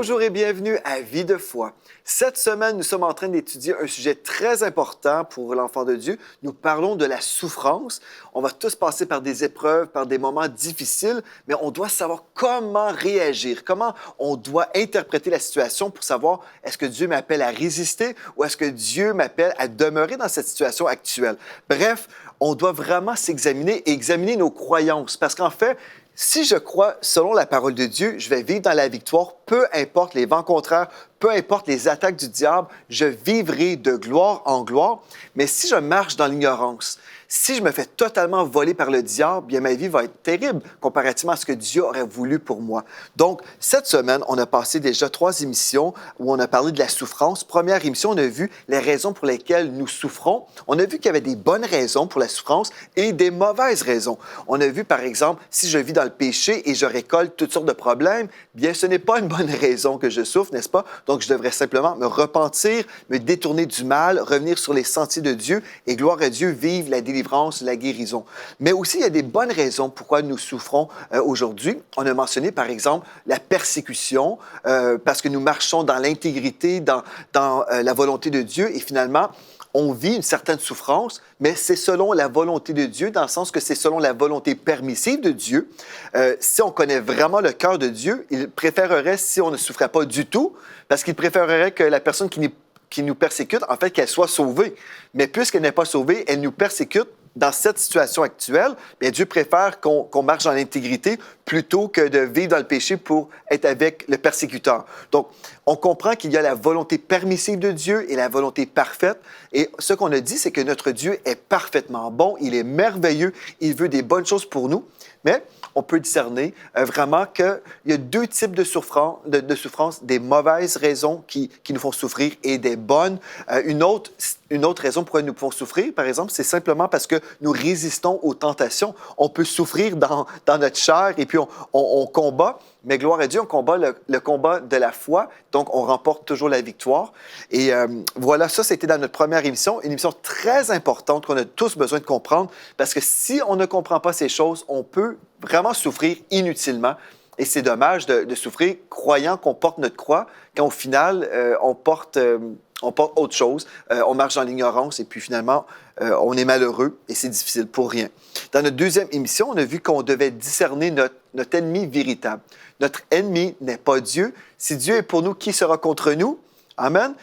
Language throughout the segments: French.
Bonjour et bienvenue à Vie de foi. Cette semaine, nous sommes en train d'étudier un sujet très important pour l'enfant de Dieu. Nous parlons de la souffrance. On va tous passer par des épreuves, par des moments difficiles, mais on doit savoir comment réagir, comment on doit interpréter la situation pour savoir est-ce que Dieu m'appelle à résister ou est-ce que Dieu m'appelle à demeurer dans cette situation actuelle. Bref, on doit vraiment s'examiner et examiner nos croyances parce qu'en fait, si je crois selon la parole de Dieu, je vais vivre dans la victoire, peu importe les vents contraires, peu importe les attaques du diable, je vivrai de gloire en gloire. Mais si je marche dans l'ignorance, si je me fais totalement voler par le diable, bien ma vie va être terrible comparativement à ce que Dieu aurait voulu pour moi. Donc, cette semaine, on a passé déjà 3 émissions où on a parlé de la souffrance. Première émission, on a vu les raisons pour lesquelles nous souffrons. On a vu qu'il y avait des bonnes raisons pour la souffrance et des mauvaises raisons. On a vu, par exemple, si je vis dans le péché et je récolte toutes sortes de problèmes, bien, ce n'est pas une bonne raison que je souffre, n'est-ce pas? Donc, je devrais simplement me repentir, me détourner du mal, revenir sur les sentiers de Dieu et, gloire à Dieu, vivre la délivrance, la guérison. Mais aussi, il y a des bonnes raisons pourquoi nous souffrons aujourd'hui. On a mentionné, par exemple, la persécution, parce que nous marchons dans l'intégrité, dans la volonté de Dieu et finalement, on vit une certaine souffrance, mais c'est selon la volonté de Dieu, dans le sens que c'est selon la volonté permissive de Dieu. Si on connaît vraiment le cœur de Dieu, il préférerait si on ne souffrait pas du tout, parce qu'il préférerait que la personne qui nous persécute, en fait, qu'elle soit sauvée. Mais puisqu'elle n'est pas sauvée, elle nous persécute dans cette situation actuelle, bien, Dieu préfère qu'on marche dans l'intégrité plutôt que de vivre dans le péché pour être avec le persécuteur. Donc, on comprend qu'il y a la volonté permissive de Dieu et la volonté parfaite. Et ce qu'on a dit, c'est que notre Dieu est parfaitement bon, il est merveilleux, il veut des bonnes choses pour nous. Mais on peut discerner vraiment qu'il y a 2 types de souffrance, des mauvaises raisons qui nous font souffrir et des bonnes. Une autre raison pourquoi nous pouvons souffrir, par exemple, c'est simplement parce que nous résistons aux tentations. On peut souffrir dans notre chair et puis on combat, mais gloire à Dieu, on combat le combat de la foi, donc on remporte toujours la victoire. Et voilà, ça, c'était dans notre première émission, une émission très importante qu'on a tous besoin de comprendre, parce que si on ne comprend pas ces choses, on peut vraiment souffrir inutilement. Et c'est dommage de souffrir croyant qu'on porte notre croix, quand au final, on porte autre chose, on marche dans l'ignorance et puis finalement, on est malheureux et c'est difficile pour rien. Dans notre deuxième émission, on a vu qu'on devait discerner notre ennemi véritable. Notre ennemi n'est pas Dieu. Si Dieu est pour nous, qui sera contre nous? Amen.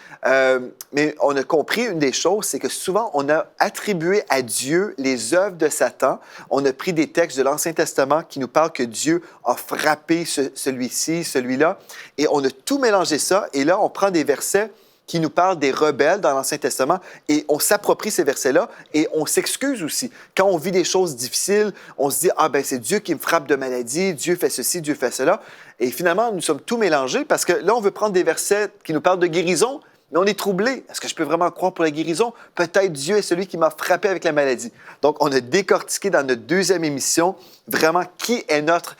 Mais on a compris une des choses, c'est que souvent, on a attribué à Dieu les œuvres de Satan. On a pris des textes de l'Ancien Testament qui nous parlent que Dieu a frappé celui-ci, celui-là, et on a tout mélangé ça. Et là, on prend des versets qui nous parlent des rebelles dans l'Ancien Testament et on s'approprie ces versets-là et on s'excuse aussi. Quand on vit des choses difficiles, on se dit « Ah ben c'est Dieu qui me frappe de maladie, Dieu fait ceci, Dieu fait cela ». Et finalement, nous sommes tout mélangés parce que là, on veut prendre des versets qui nous parlent de guérison, mais on est troublé. Est-ce que je peux vraiment croire pour la guérison? Peut-être Dieu est celui qui m'a frappé avec la maladie. Donc, on a décortiqué dans notre deuxième émission vraiment qui est notre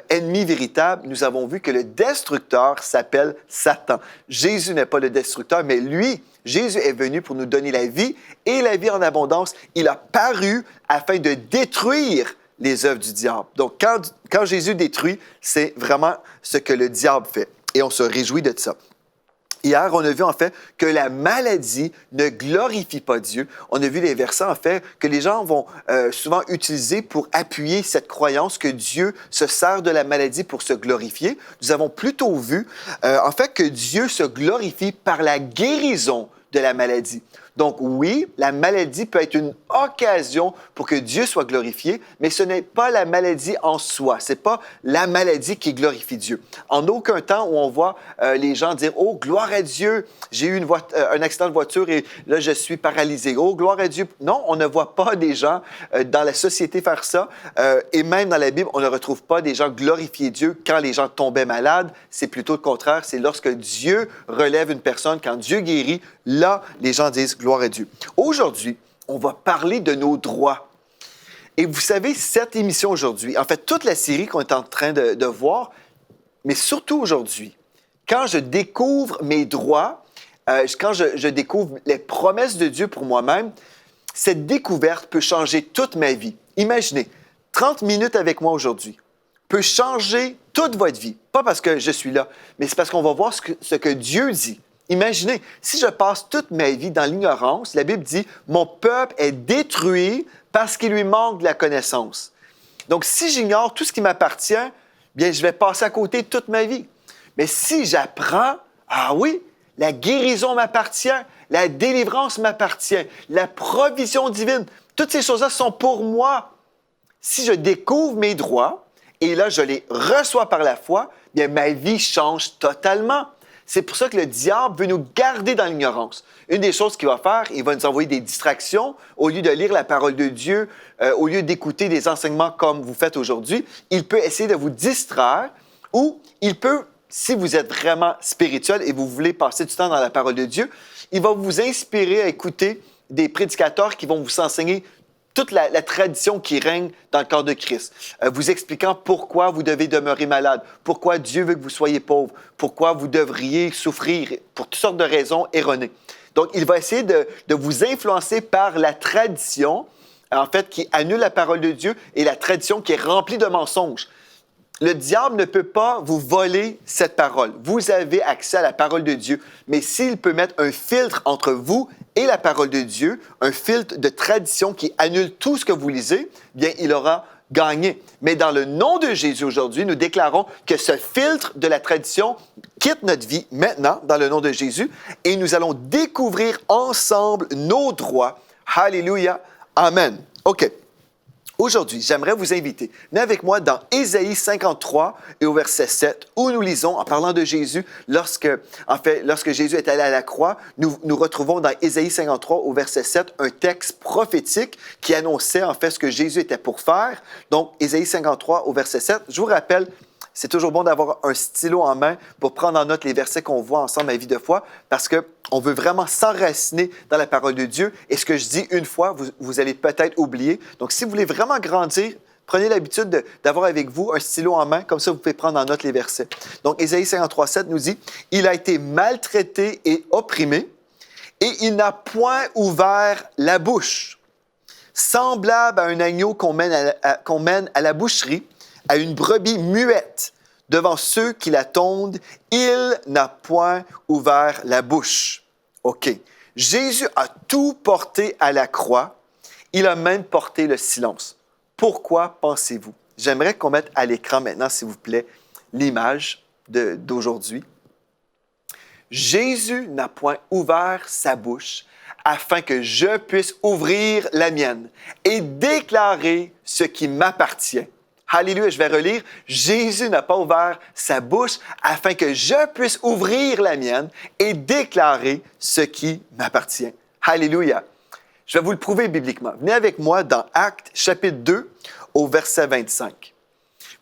ennemi véritable. Nous avons vu que le destructeur s'appelle Satan. Jésus n'est pas le destructeur, mais lui, Jésus est venu pour nous donner la vie et la vie en abondance. Il a paru afin de détruire les œuvres du diable. Donc, quand Jésus détruit, c'est vraiment ce que le diable fait. Et on se réjouit de ça. Hier, on a vu en fait que la maladie ne glorifie pas Dieu. On a vu les versets en fait que les gens vont souvent utiliser pour appuyer cette croyance que Dieu se sert de la maladie pour se glorifier. Nous avons plutôt vu en fait que Dieu se glorifie par la guérison de la maladie. Donc oui, la maladie peut être une occasion pour que Dieu soit glorifié, mais ce n'est pas la maladie en soi. Ce n'est pas la maladie qui glorifie Dieu. En aucun temps où on voit les gens dire « Oh, gloire à Dieu, j'ai eu un accident de voiture et là, je suis paralysé. Oh, gloire à Dieu. » Non, on ne voit pas des gens dans la société faire ça. Et même dans la Bible, on ne retrouve pas des gens glorifier Dieu quand les gens tombaient malades. C'est plutôt le contraire. C'est lorsque Dieu relève une personne, quand Dieu guérit, là, les gens disent gloire à Dieu. Aujourd'hui, on va parler de nos droits. Et vous savez, cette émission aujourd'hui, en fait, toute la série qu'on est en train de voir, mais surtout aujourd'hui, quand je découvre mes droits, quand je découvre les promesses de Dieu pour moi-même, cette découverte peut changer toute ma vie. Imaginez, 30 minutes avec moi aujourd'hui peut changer toute votre vie. Pas parce que je suis là, mais c'est parce qu'on va voir ce que Dieu dit. Imaginez, si je passe toute ma vie dans l'ignorance, la Bible dit « Mon peuple est détruit parce qu'il lui manque de la connaissance. » Donc, si j'ignore tout ce qui m'appartient, bien, je vais passer à côté toute ma vie. Mais si j'apprends, ah oui, la guérison m'appartient, la délivrance m'appartient, la provision divine, toutes ces choses-là sont pour moi. Si je découvre mes droits et là, je les reçois par la foi, bien, ma vie change totalement. C'est pour ça que le diable veut nous garder dans l'ignorance. Une des choses qu'il va faire, il va nous envoyer des distractions. Au lieu de lire la parole de Dieu, au lieu d'écouter des enseignements comme vous faites aujourd'hui, il peut essayer de vous distraire ou il peut, si vous êtes vraiment spirituel et vous voulez passer du temps dans la parole de Dieu, il va vous inspirer à écouter des prédicateurs qui vont vous enseigner toute la tradition qui règne dans le corps de Christ, vous expliquant pourquoi vous devez demeurer malade, pourquoi Dieu veut que vous soyez pauvre, pourquoi vous devriez souffrir pour toutes sortes de raisons erronées. Donc, il va essayer de vous influencer par la tradition, en fait, qui annule la parole de Dieu et la tradition qui est remplie de mensonges. Le diable ne peut pas vous voler cette parole. Vous avez accès à la parole de Dieu. Mais s'il peut mettre un filtre entre vous et la parole de Dieu, un filtre de tradition qui annule tout ce que vous lisez, bien, il aura gagné. Mais dans le nom de Jésus aujourd'hui, nous déclarons que ce filtre de la tradition quitte notre vie maintenant, dans le nom de Jésus, et nous allons découvrir ensemble nos droits. Alléluia. Amen. OK. Aujourd'hui, j'aimerais vous inviter. Venez avec moi dans Ésaïe 53 et au verset 7, où nous lisons, en parlant de Jésus, lorsque Jésus est allé à la croix, nous retrouvons dans Ésaïe 53 au verset 7 un texte prophétique qui annonçait en fait ce que Jésus était pour faire. Donc, Ésaïe 53 au verset 7, je vous rappelle, c'est toujours bon d'avoir un stylo en main pour prendre en note les versets qu'on voit ensemble à Vie de foi, parce qu'on veut vraiment s'enraciner dans la parole de Dieu. Et ce que je dis une fois, vous allez peut-être oublier. Donc, si vous voulez vraiment grandir, prenez l'habitude d'avoir avec vous un stylo en main, comme ça vous pouvez prendre en note les versets. Donc, Ésaïe 53, 7 nous dit « Il a été maltraité et opprimé, et il n'a point ouvert la bouche. Semblable à un agneau qu'on mène à la boucherie, à une brebis muette devant ceux qui la tondent, il n'a point ouvert la bouche. » OK. Jésus a tout porté à la croix. Il a même porté le silence. Pourquoi pensez-vous? J'aimerais qu'on mette à l'écran maintenant, s'il vous plaît, l'image d'aujourd'hui. Jésus n'a point ouvert sa bouche afin que je puisse ouvrir la mienne et déclarer ce qui m'appartient. Alléluia, je vais relire. Jésus n'a pas ouvert sa bouche afin que je puisse ouvrir la mienne et déclarer ce qui m'appartient. Alléluia. Je vais vous le prouver bibliquement. Venez avec moi dans Actes chapitre 2 au verset 25.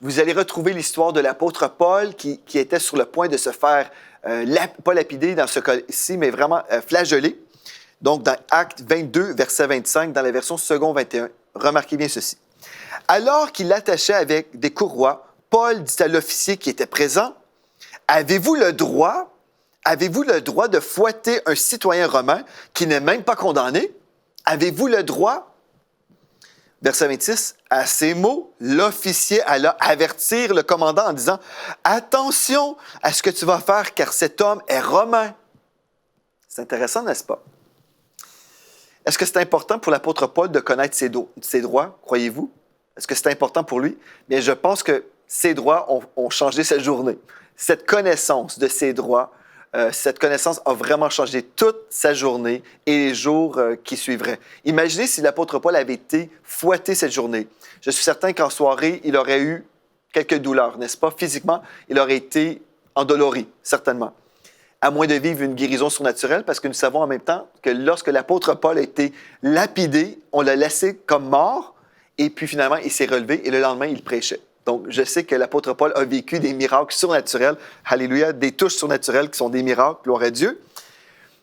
Vous allez retrouver l'histoire de l'apôtre Paul qui était sur le point de se faire, pas lapider dans ce cas-ci, mais vraiment flageller. Donc dans Actes 22, verset 25, dans la version second 21, remarquez bien ceci. Alors qu'il l'attachait avec des courroies, Paul dit à l'officier qui était présent, « Avez-vous le droit de fouetter un citoyen romain qui n'est même pas condamné? Avez-vous le droit? » Verset 26, à ces mots, l'officier alla avertir le commandant en disant, « Attention à ce que tu vas faire, car cet homme est romain. » C'est intéressant, n'est-ce pas? Est-ce que c'est important pour l'apôtre Paul de connaître ses droits, croyez-vous? Est-ce que c'est important pour lui? Bien, je pense que ses droits ont changé cette journée. Cette connaissance de ses droits, cette connaissance a vraiment changé toute sa journée et les jours qui suivraient. Imaginez si l'apôtre Paul avait été fouetté cette journée. Je suis certain qu'en soirée, il aurait eu quelques douleurs, n'est-ce pas? Physiquement, il aurait été endolori, certainement. À moins de vivre une guérison surnaturelle, parce que nous savons en même temps que lorsque l'apôtre Paul a été lapidé, on l'a laissé comme mort, et puis finalement, il s'est relevé, et le lendemain, il prêchait. Donc, je sais que l'apôtre Paul a vécu des miracles surnaturels, alléluia, des touches surnaturelles qui sont des miracles, gloire à Dieu.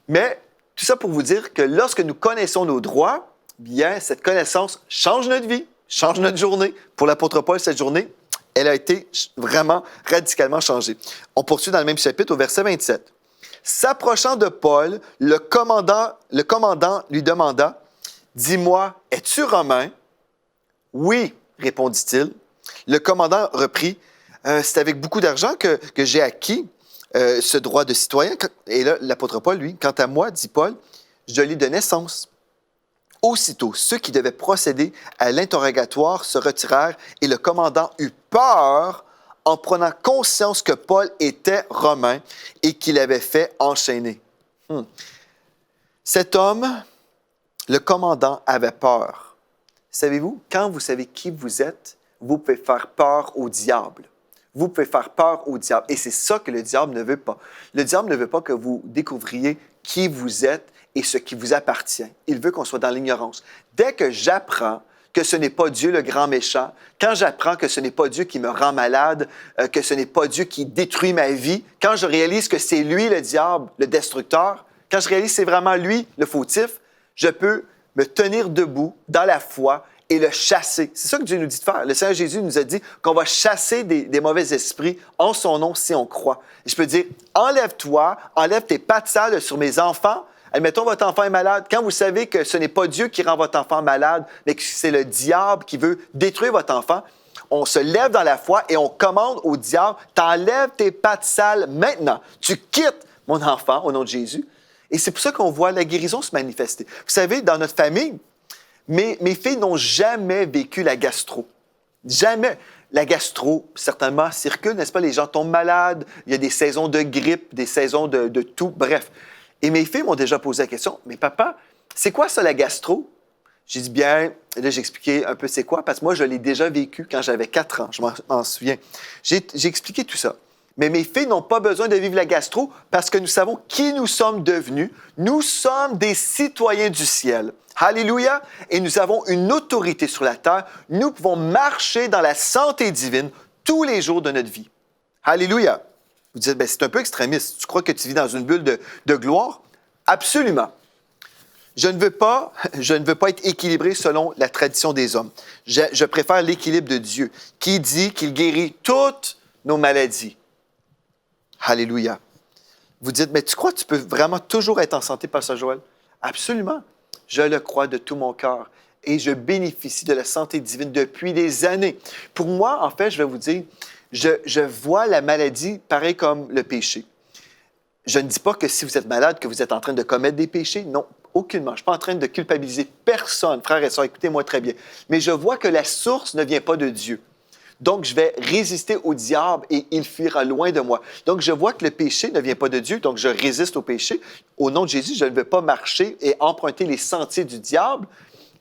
Mais tout ça pour vous dire que lorsque nous connaissons nos droits, bien, cette connaissance change notre vie, change notre journée. Pour l'apôtre Paul, cette journée, elle a été vraiment radicalement changée. On poursuit dans le même chapitre au verset 27. S'approchant de Paul, le commandant lui demanda, « Dis-moi, es-tu romain? » « Oui, répondit-il. » Le commandant reprit, c'est avec beaucoup d'argent que j'ai acquis ce droit de citoyen. Et là, l'apôtre Paul, lui, quant à moi, dit Paul, je l'ai de naissance. Aussitôt, ceux qui devaient procéder à l'interrogatoire se retirèrent et le commandant eut peur en prenant conscience que Paul était romain et qu'il avait fait enchaîner. Cet homme, le commandant, avait peur. Savez-vous, quand vous savez qui vous êtes, vous pouvez faire peur au diable. Vous pouvez faire peur au diable. Et c'est ça que le diable ne veut pas. Le diable ne veut pas que vous découvriez qui vous êtes et ce qui vous appartient. Il veut qu'on soit dans l'ignorance. Dès que j'apprends que ce n'est pas Dieu le grand méchant, quand j'apprends que ce n'est pas Dieu qui me rend malade, que ce n'est pas Dieu qui détruit ma vie, quand je réalise que c'est lui le diable, le destructeur, quand je réalise que c'est vraiment lui le fautif, je peux me tenir debout dans la foi et le chasser. C'est ça que Dieu nous dit de faire. Le Seigneur Jésus nous a dit qu'on va chasser des mauvais esprits en son nom si on croit. Et je peux dire, enlève-toi, enlève tes pattes sales sur mes enfants. Admettons, votre enfant est malade. Quand vous savez que ce n'est pas Dieu qui rend votre enfant malade, mais que c'est le diable qui veut détruire votre enfant, on se lève dans la foi et on commande au diable, t'enlèves tes pattes sales maintenant. Tu quittes mon enfant au nom de Jésus. Et c'est pour ça qu'on voit la guérison se manifester. Vous savez, dans notre famille, mes filles n'ont jamais vécu la gastro. Jamais. La gastro, certainement, circule, n'est-ce pas? Les gens tombent malades, il y a des saisons de grippe, des saisons de tout, bref. Et mes filles m'ont déjà posé la question, « Mais papa, c'est quoi ça, la gastro? » J'ai dit, bien, là, j'ai expliqué un peu c'est quoi, parce que moi, je l'ai déjà vécu quand j'avais 4 ans, je m'en souviens. J'ai expliqué tout ça. Mais mes filles n'ont pas besoin de vivre la gastro parce que nous savons qui nous sommes devenus. Nous sommes des citoyens du ciel. Alléluia! Et nous avons une autorité sur la terre. Nous pouvons marcher dans la santé divine tous les jours de notre vie. Alléluia! Vous dites, bien, c'est un peu extrémiste. Tu crois que tu vis dans une bulle de gloire? Absolument. Je ne veux pas être équilibré selon la tradition des hommes. Je préfère l'équilibre de Dieu, qui dit qu'il guérit toutes nos maladies. Alléluia. Vous dites, mais tu crois que tu peux vraiment toujours être en santé, Pasteur Joël? Absolument. Je le crois de tout mon cœur et je bénéficie de la santé divine depuis des années. Pour moi, en fait, je vais vous dire, je vois la maladie pareil comme le péché. Je ne dis pas que si vous êtes malade, que vous êtes en train de commettre des péchés. Non, aucunement. Je ne suis pas en train de culpabiliser personne. Frères et sœurs, écoutez-moi très bien. Mais je vois que la source ne vient pas de Dieu. Donc, je vais résister au diable et il fuira loin de moi. Donc, je vois que le péché ne vient pas de Dieu, donc je résiste au péché. Au nom de Jésus, je ne veux pas marcher et emprunter les sentiers du diable.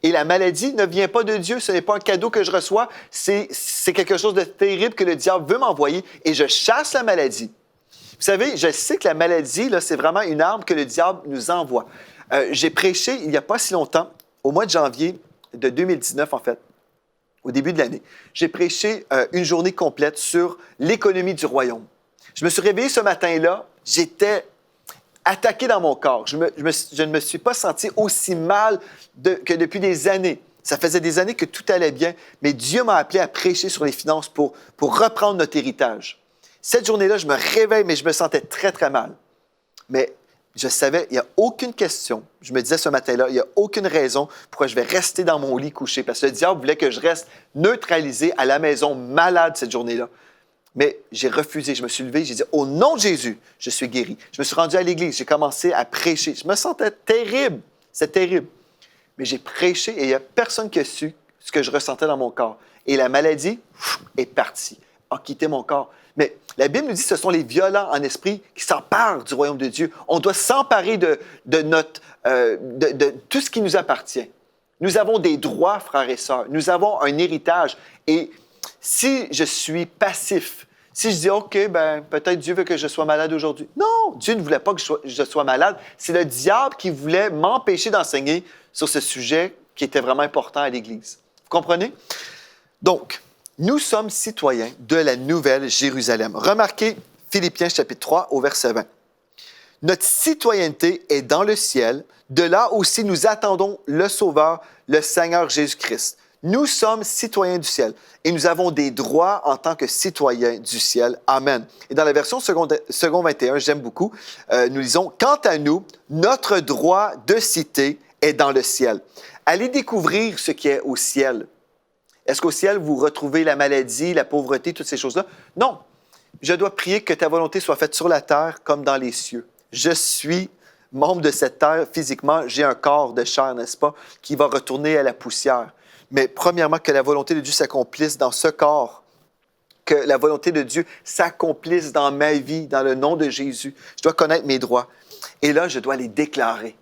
Et la maladie ne vient pas de Dieu, ce n'est pas un cadeau que je reçois, c'est quelque chose de terrible que le diable veut m'envoyer et je chasse la maladie. Vous savez, je sais que la maladie, là, c'est vraiment une arme que le diable nous envoie. J'ai prêché il n'y a pas si longtemps, au mois de janvier de 2019 en fait, au début de l'année, j'ai prêché une journée complète sur l'économie du royaume. Je me suis réveillé ce matin-là, j'étais attaqué dans mon corps. Je ne me suis pas senti aussi mal que depuis des années. Ça faisait des années que tout allait bien, mais Dieu m'a appelé à prêcher sur les finances pour reprendre notre héritage. Cette journée-là, je me réveille, mais je me sentais très, très mal. Mais je savais, il n'y a aucune question. Je me disais ce matin-là, il n'y a aucune raison pourquoi je vais rester dans mon lit couché. Parce que le diable voulait que je reste neutralisé à la maison, malade cette journée-là. Mais j'ai refusé. Je me suis levé, j'ai dit, au nom de Jésus, je suis guéri. Je me suis rendu à l'église, j'ai commencé à prêcher. Je me sentais terrible. C'est terrible. Mais j'ai prêché et il n'y a personne qui a su ce que je ressentais dans mon corps. Et la maladie est partie, a quitté mon corps. Mais la Bible nous dit que ce sont les violents en esprit qui s'emparent du royaume de Dieu. On doit s'emparer de tout ce qui nous appartient. Nous avons des droits, frères et sœurs. Nous avons un héritage. Et si je suis passif, si je dis, OK, ben peut-être Dieu veut que je sois malade aujourd'hui. Non, Dieu ne voulait pas que je sois malade. C'est le diable qui voulait m'empêcher d'enseigner sur ce sujet qui était vraiment important à l'Église. Vous comprenez? Donc, nous sommes citoyens de la Nouvelle Jérusalem. Remarquez Philippiens chapitre 3 au verset 20. Notre citoyenneté est dans le ciel. De là aussi, nous attendons le Sauveur, le Seigneur Jésus-Christ. Nous sommes citoyens du ciel et nous avons des droits en tant que citoyens du ciel. Amen. Et dans la version second 21, j'aime beaucoup, nous lisons « Quant à nous, notre droit de cité est dans le ciel. » Allez découvrir ce qui est au ciel. Est-ce qu'au ciel, vous retrouvez la maladie, la pauvreté, toutes ces choses-là? Non. Je dois prier que ta volonté soit faite sur la terre comme dans les cieux. Je suis membre de cette terre physiquement. J'ai un corps de chair, n'est-ce pas, qui va retourner à la poussière. Mais premièrement, que la volonté de Dieu s'accomplisse dans ce corps. Que la volonté de Dieu s'accomplisse dans ma vie, dans le nom de Jésus. Je dois connaître mes droits. Et là, je dois les déclarer.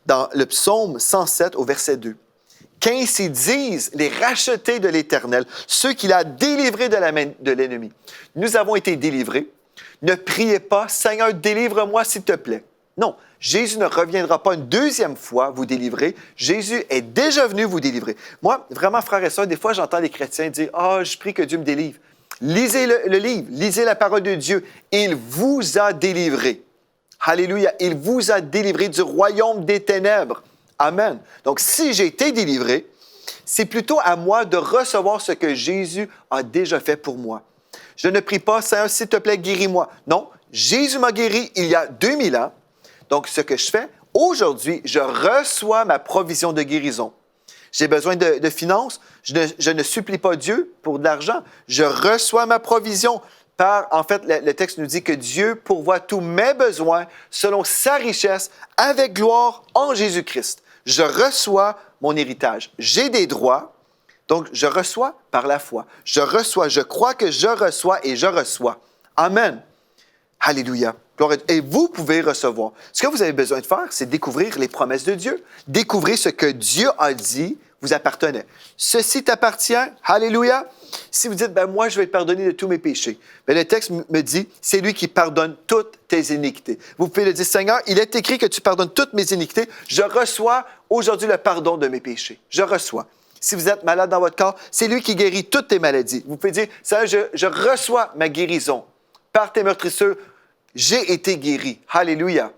Dans le psaume 107 au verset 2. Qu'ainsi disent les rachetés de l'Éternel, ceux qu'il a délivrés de la main de l'ennemi. Nous avons été délivrés. Ne priez pas, Seigneur, délivre-moi s'il te plaît. Non, Jésus ne reviendra pas une deuxième fois vous délivrer. Jésus est déjà venu vous délivrer. Moi, vraiment, frères et sœurs, des fois, j'entends les chrétiens dire « Ah, je prie que Dieu me délivre. » Lisez le livre, lisez la parole de Dieu. Il vous a délivré. Alléluia. Il vous a délivré du royaume des ténèbres. Amen. Donc, si j'ai été délivré, c'est plutôt à moi de recevoir ce que Jésus a déjà fait pour moi. Je ne prie pas, Seigneur, s'il te plaît, guéris-moi. Non, Jésus m'a guéri il y a 2000 ans. Donc, ce que je fais, aujourd'hui, je reçois ma provision de guérison. J'ai besoin de finances, je ne supplie pas Dieu pour de l'argent. Je reçois ma provision. En fait, le texte nous dit que Dieu pourvoit tous mes besoins selon sa richesse avec gloire en Jésus-Christ. Je reçois mon héritage. J'ai des droits, donc je reçois par la foi. Je reçois, je crois que je reçois et je reçois. Amen. Alléluia. Et vous pouvez recevoir. Ce que vous avez besoin de faire, c'est découvrir les promesses de Dieu. Découvrir ce que Dieu a dit vous appartenait. Ceci t'appartient. Alléluia. Si vous dites, moi, je vais être pardonné de tous mes péchés. Bien, le texte me dit, c'est lui qui pardonne toutes tes iniquités. Vous pouvez le dire, Seigneur, il est écrit que tu pardonnes toutes mes iniquités. Je reçois aujourd'hui le pardon de mes péchés. Je reçois. Si vous êtes malade dans votre corps, c'est lui qui guérit toutes tes maladies. Vous pouvez dire, Seigneur, je reçois ma guérison. Par tes meurtrissures, j'ai été guéri. Alléluia.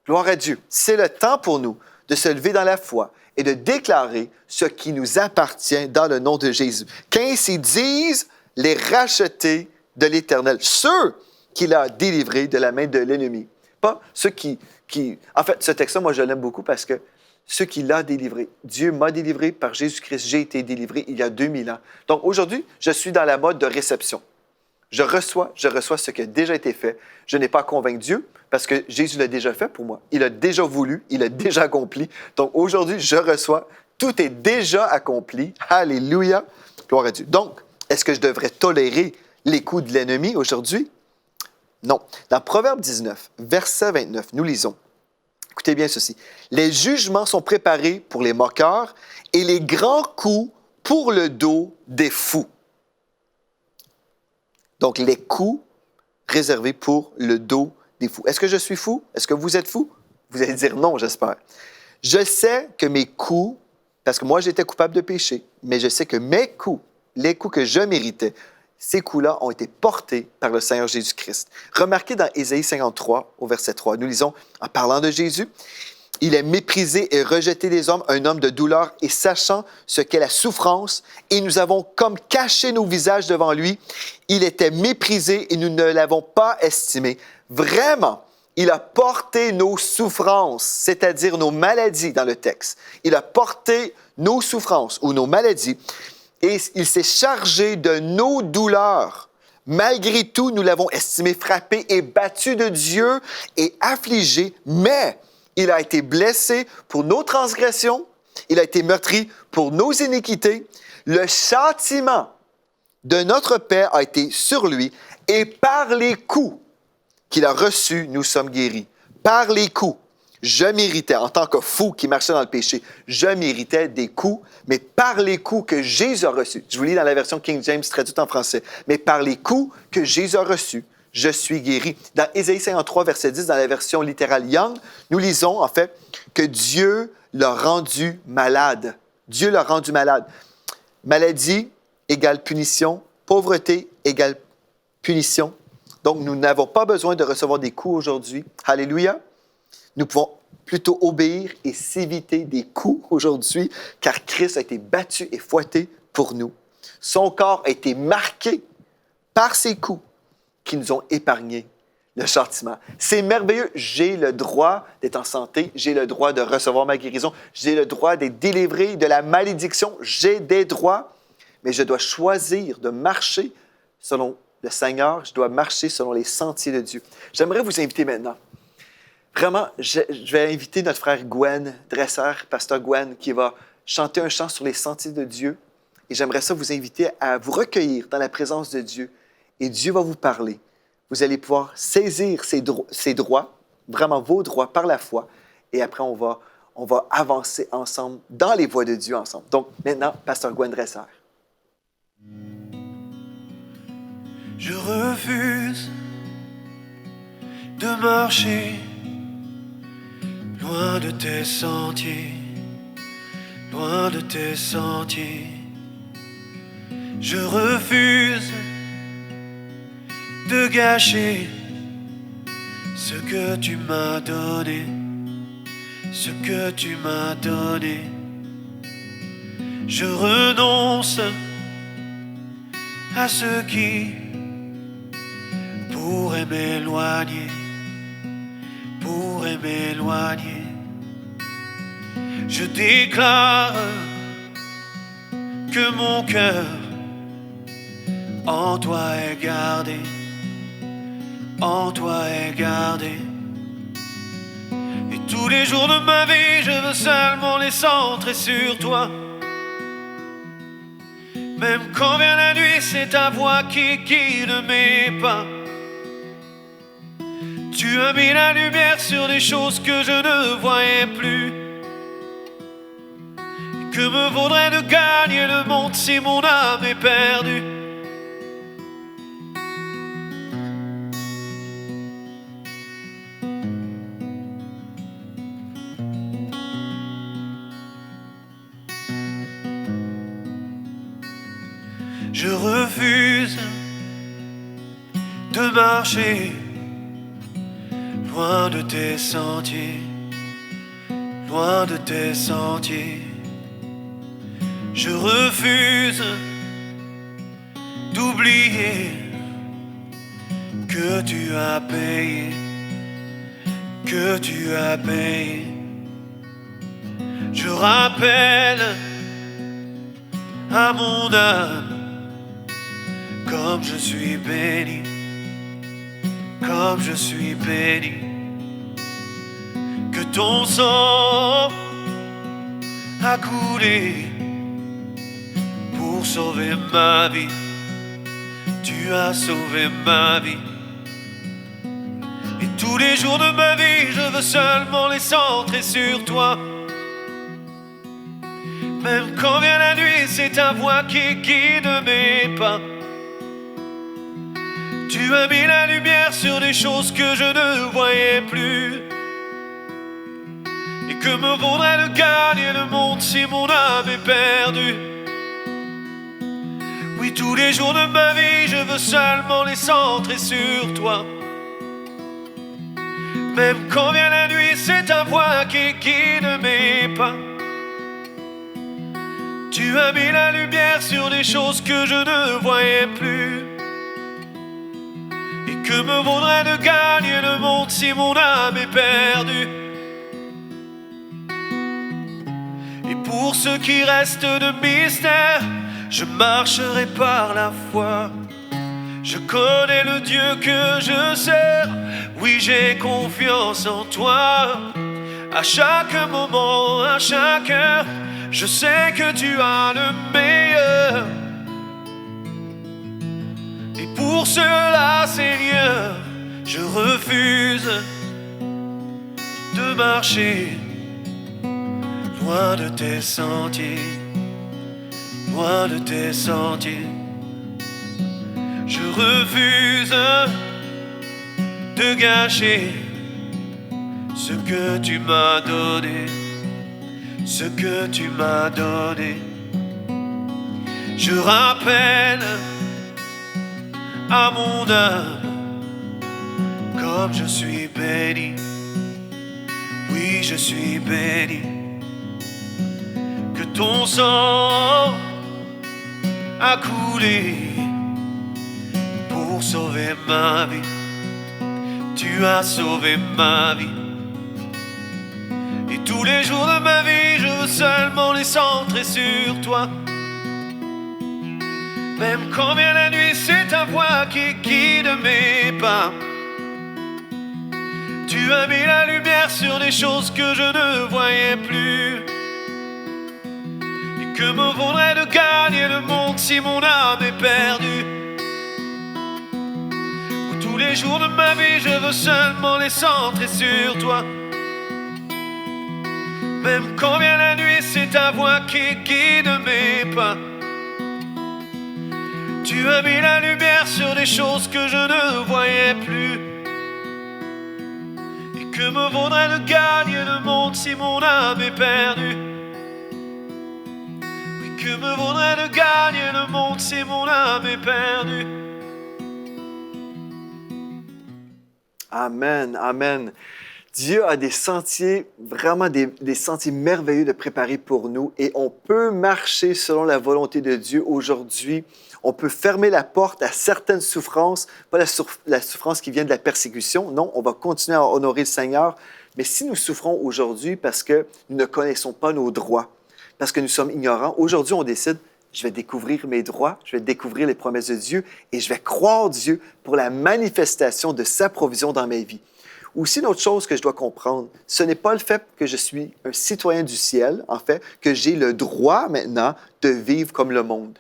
Gloire à Dieu. C'est le temps pour nous de se lever dans la foi et de déclarer ce qui nous appartient dans le nom de Jésus. Qu'ainsi disent les rachetés de l'Éternel, ceux qu'il a délivrés de la main de l'ennemi. Pas ceux qui... En fait, ce texte-là, moi, je l'aime beaucoup parce que ceux qu'il a délivrés. Dieu m'a délivré par Jésus-Christ. J'ai été délivré il y a 2000 ans. Donc, aujourd'hui, je suis dans la mode de réception. Je reçois ce qui a déjà été fait. Je n'ai pas convaincu Dieu parce que Jésus l'a déjà fait pour moi. Il a déjà voulu, il a déjà accompli. Donc aujourd'hui, je reçois. Tout est déjà accompli. Alléluia. Gloire à Dieu. Donc, est-ce que je devrais tolérer les coups de l'ennemi aujourd'hui? Non. Dans Proverbe 19, verset 29, nous lisons. Écoutez bien ceci. Les jugements sont préparés pour les moqueurs et les grands coups pour le dos des fous. Donc, les coups réservés pour le dos des fous. Est-ce que je suis fou? Est-ce que vous êtes fou? Vous allez dire non, j'espère. Je sais que mes coups, parce que moi, j'étais coupable de péché, mais je sais que mes coups, les coups que je méritais, ces coups-là ont été portés par le Seigneur Jésus-Christ. Remarquez dans Ésaïe 53, au verset 3, nous lisons, en parlant de Jésus, « Il est méprisé et rejeté des hommes, un homme de douleur, et sachant ce qu'est la souffrance, et nous avons comme caché nos visages devant lui. Il était méprisé et nous ne l'avons pas estimé. Vraiment, il a porté nos souffrances, c'est-à-dire nos maladies dans le texte. Il a porté nos souffrances ou nos maladies, et il s'est chargé de nos douleurs. Malgré tout, nous l'avons estimé frappé et battu de Dieu et affligé, mais... il a été blessé pour nos transgressions, il a été meurtri pour nos iniquités. Le châtiment de notre paix a été sur lui et par les coups qu'il a reçus, nous sommes guéris. Par les coups, je méritais, en tant que fou qui marchait dans le péché, je méritais des coups, mais par les coups que Jésus a reçus, je vous lis dans la version King James traduite en français, mais par les coups que Jésus a reçus, je suis guéri. Dans Ésaïe 53, verset 10, dans la version littérale Young, nous lisons en fait que Dieu l'a rendu malade. Dieu l'a rendu malade. Maladie égale punition, pauvreté égale punition. Donc, nous n'avons pas besoin de recevoir des coups aujourd'hui. Alléluia. Nous pouvons plutôt obéir et s'éviter des coups aujourd'hui, car Christ a été battu et fouetté pour nous. Son corps a été marqué par ses coups qui nous ont épargné le châtiment. C'est merveilleux. J'ai le droit d'être en santé. J'ai le droit de recevoir ma guérison. J'ai le droit d'être délivré de la malédiction. J'ai des droits. mais je dois choisir de marcher selon le Seigneur, je dois marcher selon les sentiers de Dieu. J'aimerais vous inviter maintenant. Vraiment, je vais inviter notre frère Gwen Dresser, pasteur Gwen, qui va chanter un chant sur les sentiers de Dieu. Et j'aimerais ça vous inviter à vous recueillir dans la présence de Dieu. Et Dieu va vous parler. Vous allez pouvoir saisir ses droits, vraiment vos droits par la foi. Et après, on va avancer ensemble dans les voies de Dieu ensemble. Donc maintenant, pasteur Gwen Dresser. Je refuse de marcher loin de tes sentiers, loin de tes sentiers. Je refuse de gâcher ce que tu m'as donné, ce que tu m'as donné. Je renonce à ce qui pourrait m'éloigner, pourrait m'éloigner. Je déclare que mon cœur en toi est gardé, en toi est gardé. Et tous les jours de ma vie, je veux seulement les centrer sur toi. Même quand vient la nuit, c'est ta voix qui guide mes pas. Tu as mis la lumière sur des choses que je ne voyais plus. Et que me vaudrait de gagner le monde si mon âme est perdue? Je refuse de marcher loin de tes sentiers, loin de tes sentiers. Je refuse d'oublier que tu as payé, que tu as payé. Je rappelle à mon âme comme je suis béni, comme je suis béni, que ton sang a coulé pour sauver ma vie. Tu as sauvé ma vie. Et tous les jours de ma vie, je veux seulement les centrer sur toi. Même quand vient la nuit, c'est ta voix qui guide mes pas. Tu as mis la lumière sur des choses que je ne voyais plus. Et que me vaudrait de gagner le monde si mon âme est perdue? Oui, tous les jours de ma vie, je veux seulement les centrer sur toi. Même quand vient la nuit, c'est ta voix qui guide mes pas. Tu as mis la lumière sur des choses que je ne voyais plus. Et que me vaudrait de gagner le monde si mon âme est perdue? Et pour ce qui reste de mystère, je marcherai par la foi. Je connais le Dieu que je sers. Oui, j'ai confiance en toi. À chaque moment, à chaque heure, je sais que tu as le meilleur. Et pour cela, Seigneur, je refuse de marcher loin de tes sentiers, loin de tes sentiers. Je refuse de gâcher ce que tu m'as donné, ce que tu m'as donné. Je rappelle à mon âme comme je suis béni. Oui, je suis béni. Que ton sang a coulé pour sauver ma vie. Tu as sauvé ma vie. Et tous les jours de ma vie, je veux seulement les centrer sur toi. Même quand vient la nuit, c'est ta voix qui guide mes pas. Tu as mis la lumière sur des choses que je ne voyais plus. Et que me vaudrait de gagner le monde si mon âme est perdue? Où tous les jours de ma vie je veux seulement les centrer sur toi. Même quand vient la nuit, c'est ta voix qui guide mes pas. Tu as mis la lumière sur des choses que je ne voyais plus. Et que me vaudrait de gagner le monde si mon âme est perdue? Oui, que me vaudrait de gagner le monde si mon âme est perdue? Amen, amen. Dieu a des sentiers, vraiment des sentiers merveilleux de préparer pour nous et on peut marcher selon la volonté de Dieu aujourd'hui. On peut fermer la porte à certaines souffrances, pas la souffrance qui vient de la persécution. Non, on va continuer à honorer le Seigneur. Mais si nous souffrons aujourd'hui parce que nous ne connaissons pas nos droits, parce que nous sommes ignorants, aujourd'hui on décide, je vais découvrir mes droits, je vais découvrir les promesses de Dieu et je vais croire Dieu pour la manifestation de sa provision dans ma vie. Aussi, une autre chose que je dois comprendre, ce n'est pas le fait que je suis un citoyen du ciel, en fait, que j'ai le droit maintenant de vivre comme le monde.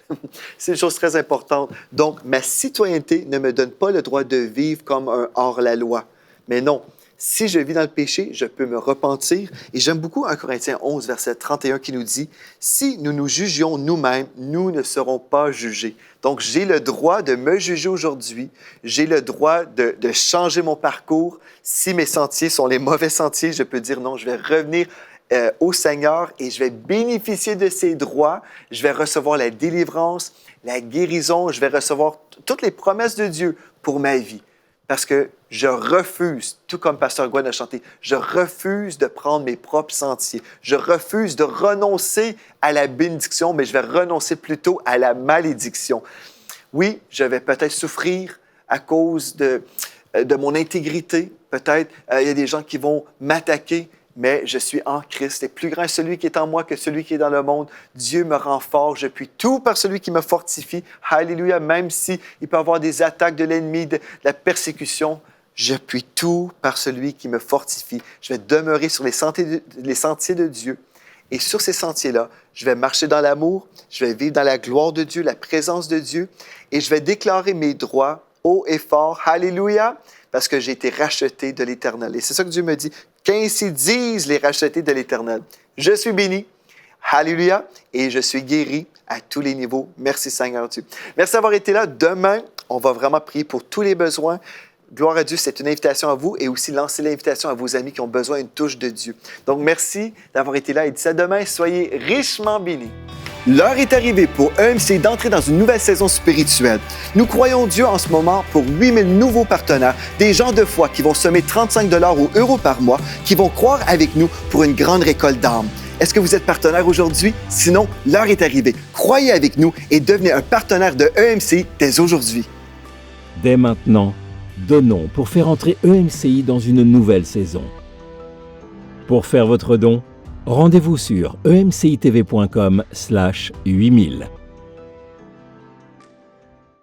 C'est une chose très importante. Donc, ma citoyenneté ne me donne pas le droit de vivre comme un hors-la-loi. Mais non, si je vis dans le péché, je peux me repentir. Et j'aime beaucoup 1 Corinthiens 11, verset 31 qui nous dit « Si nous nous jugions nous-mêmes, nous ne serons pas jugés. » Donc, j'ai le droit de me juger aujourd'hui. J'ai le droit de changer mon parcours. Si mes sentiers sont les mauvais sentiers, je peux dire non, je vais revenir au Seigneur et je vais bénéficier de ses droits. Je vais recevoir la délivrance, la guérison. Je vais recevoir toutes les promesses de Dieu pour ma vie. Parce que je refuse, tout comme Pasteur Gwen a chanté, je refuse de prendre mes propres sentiers. Je refuse de renoncer à la bénédiction, mais je vais renoncer plutôt à la malédiction. Oui, je vais peut-être souffrir à cause de mon intégrité. Peut-être il y a des gens qui vont m'attaquer, mais je suis en Christ. Et plus grand est celui qui est en moi que celui qui est dans le monde. Dieu me rend fort. Je puis tout par celui qui me fortifie. Alléluia. Même s'il peut y avoir des attaques de l'ennemi, de la persécution, je puis tout par celui qui me fortifie. Je vais demeurer sur les sentiers de Dieu. Et sur ces sentiers-là, je vais marcher dans l'amour, je vais vivre dans la gloire de Dieu, la présence de Dieu, et je vais déclarer mes droits haut et fort. Alléluia. Parce que j'ai été racheté de l'Éternel. Et c'est ça que Dieu me dit. Qu'ainsi disent les rachetés de l'Éternel. Je suis béni. Alléluia. Et je suis guéri à tous les niveaux. Merci Seigneur Dieu. Merci d'avoir été là. Demain, on va vraiment prier pour tous les besoins. Gloire à Dieu, c'est une invitation à vous et aussi lancer l'invitation à vos amis qui ont besoin d'une touche de Dieu. Donc, merci d'avoir été là et d'ici à demain, soyez richement bénis. L'heure est arrivée pour EMC d'entrer dans une nouvelle saison spirituelle. Nous croyons Dieu en ce moment pour 8000 nouveaux partenaires, des gens de foi qui vont semer 35 $ ou euros par mois, qui vont croire avec nous pour une grande récolte d'âmes. Est-ce que vous êtes partenaire aujourd'hui? Sinon, l'heure est arrivée. Croyez avec nous et devenez un partenaire de EMC dès aujourd'hui. Dès maintenant, donnons pour faire entrer EMCI dans une nouvelle saison. Pour faire votre don, rendez-vous sur emcitv.com/8000.